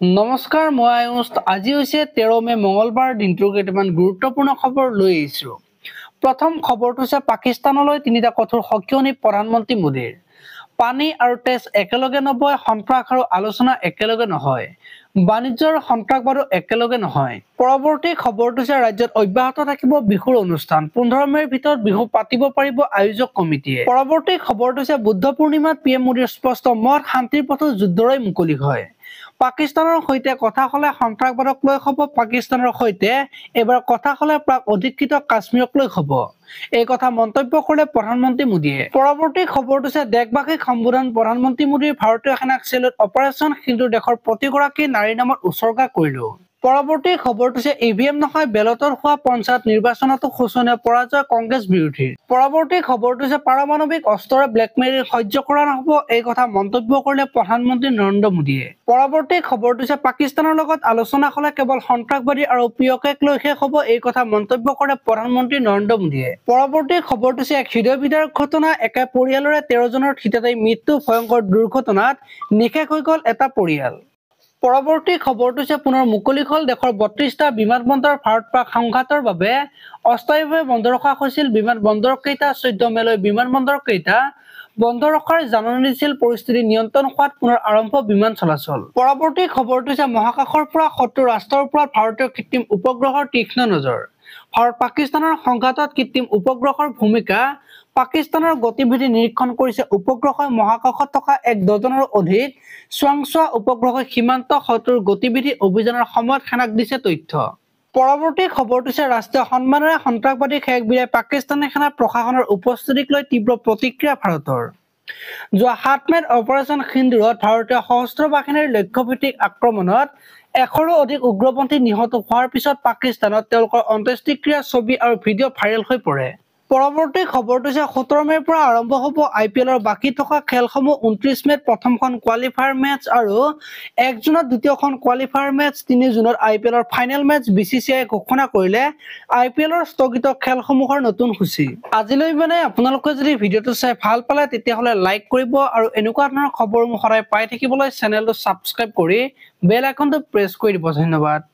নমস্কাৰ, মই আয়ুষ। আজি হৈছে 13 মে মঙলবাৰ দিনটোৰ কেইটামান গুৰুত্বপূৰ্ণ খবৰ লৈ আহিছো। প্ৰথম খবৰটো হৈছে পাকিস্তানলৈ তিনিটা কঠোৰ সকিয়নি প্ৰধানমন্ত্ৰী মোদীৰ। পানী আৰু তেজ একেলগে নবয়, সন্ত্ৰাস আৰু আলোচনা একেলগে নহয়, বাণিজ্য আৰু সন্ত্ৰাসবাদো একেলগে নহয়। পৰৱৰ্তী খবৰটো হৈছে ৰাজ্যত অব্যাহত থাকিব বিহুৰ অনুষ্ঠান। 15 মেৰ ভিতৰত বিহু পাতিব পাৰিব আয়োজক কমিটিয়ে। পৰৱৰ্তী খবৰটো হৈছে বুদ্ধ পূৰ্ণিমাত PM মোদীৰ স্পষ্ট মত, শান্তিৰ পথত যুদ্ধৰে মুকলি হয়। পাকিস্তানৰ সৈতে কথা হলে সন্ত্ৰাসবাদক লৈ হব, পাকিস্তানৰ সৈতে এবাৰ কথা হলে প্ৰাক অধিকৃত কাশ্মীৰক লৈ হব। এই কথা মন্তব্য কৰিলে প্ৰধানমন্ত্ৰী মোদীয়ে। পৰৱৰ্তী খবৰটো হৈছে দেশবাসীক সম্বোধন প্ৰধানমন্ত্ৰী মোদীৰ। ভাৰতীয় সেনাক চেলুট, অপাৰেচন সিন্দুৰ দেশৰ প্ৰতিগৰাকী নাৰীৰ নামত উৎসৰ্গা কৰিলো। পৰৱৰ্তী খবৰটো হৈছে EVM নহয়, বেলটত হোৱা পঞ্চায়ত নিৰ্বাচনতো শোচনীয় পৰাজয় কংগ্ৰেছ বিৰোধীৰ। পৰৱৰ্তী খবৰটো হৈছে পাৰমাণৱিক অস্ত্ৰৰে ব্লেকমেইল সহ্য কৰা নহব, এই কথা মন্তব্য কৰিলে প্ৰধানমন্ত্ৰী নৰেন্দ্ৰ মোদীয়ে। পৰৱৰ্তী খবৰটো হৈছে পাকিস্তানৰ লগত আলোচনা হলে কেৱল সন্ত্ৰাসবাদী আৰু পিয়কেক লৈ শেষ হব, এই কথা মন্তব্য কৰে প্ৰধানমন্ত্ৰী নৰেন্দ্ৰ মোদীয়ে। পৰৱৰ্তী খবৰটো হৈছে এক হৃদয় বিদাৰক ঘটনা, একে পৰিয়ালৰে 13 জনৰ থিতাতে মৃত্যু, ভয়ংকৰ দুৰ্ঘটনাত নিশেষ হৈ গল এটা পৰিয়াল। পৰৱৰ্তী খবৰটো হৈছে পুনৰ মুকলি হল দেশৰ 32টা বিমানবন্দৰ। ভাৰত পাক সংঘাতৰ বাবে অস্থায়ীভাৱে বন্ধ ৰখা হৈছিল বিমানবন্দৰ কেইটা। 14 মেলৈ বিমানবন্দৰ কেইটা বন্ধ ৰখাৰ জাননী দিছিল। পৰিস্থিতি নিয়ন্ত্ৰণ হোৱাত পুনৰ আৰম্ভ বিমান চলাচল। পৰৱৰ্তী খবৰটো হৈছে মহাকাশৰ পৰা শত্ৰু ৰাষ্ট্ৰৰ ওপৰত ভাৰতীয় কৃত্ৰিম উপগ্ৰহৰ তীক্ষ্ণ নজৰ। ভাৰত পাকিস্তানৰ সংঘাতত কৃত্ৰিম উপগ্ৰহৰ ভূমিকা। পাকিস্তানৰ গতিবিধি নিৰীক্ষণ কৰিছে উপগ্ৰহই। মহাকাশত থকা 1 ডজনৰো অধিক চোৱাংচোৱা উপগ্ৰহই সীমান্ত শত্ৰুৰ গতিবিধি অভিযানৰ সময়ত সেনাক দিছে তথ্য। পৰৱৰ্তী খবৰটো হৈছে ৰাষ্ট্ৰীয় সন্মানেৰে সন্ত্ৰাসবাদীক শেষ বিদায়। পাকিস্তানী সেনা প্ৰশাসনৰ উপস্থিতিক লৈ তীব্ৰ প্ৰতিক্ৰিয়া ভাৰতৰ। যোৱা 7 মেত অপাৰেচন সিন্দুৰত ভাৰতীয় সশস্ত্ৰ বাহিনীৰ লক্ষ্যভিত্তিক আক্ৰমণত 100ৰো অধিক উগ্ৰপন্থী নিহত হোৱাৰ পিছত পাকিস্তানত তেওঁলোকৰ অন্ত্যেষ্টিক্ৰিয়াৰ ছবি আৰু ভিডিঅ' ভাইৰেল হৈ পৰে। পৰৱৰ্তী খবৰটো হৈছে 17 মেৰ পৰা আৰম্ভ হব IPLৰ বাকী থকা খেলসমূহ। 29 মেত প্ৰথমখন কোৱালিফায়াৰ মেচ আৰু 1 জুনত দ্বিতীয়খন কোৱালিফায়াৰ মেচ। 3 জুনত IPLৰ ফাইনেল মেচ। BCCI ঘোষণা কৰিলে IPLৰ স্থগিত খেলসমূহৰ নতুন সূচী। আজিলৈ মানে আপোনালোকে যদি ভিডিঅ'টো চাই ভাল পালে তেতিয়াহ'লে লাইক কৰিব আৰু এনেকুৱা ধৰণৰ খবৰসমূহ সদায় পাই থাকিবলৈ চেনেলটো ছাবস্ক্ৰাইব কৰি বেল আইকনটো প্ৰেছ কৰি দিব। ধন্যবাদ।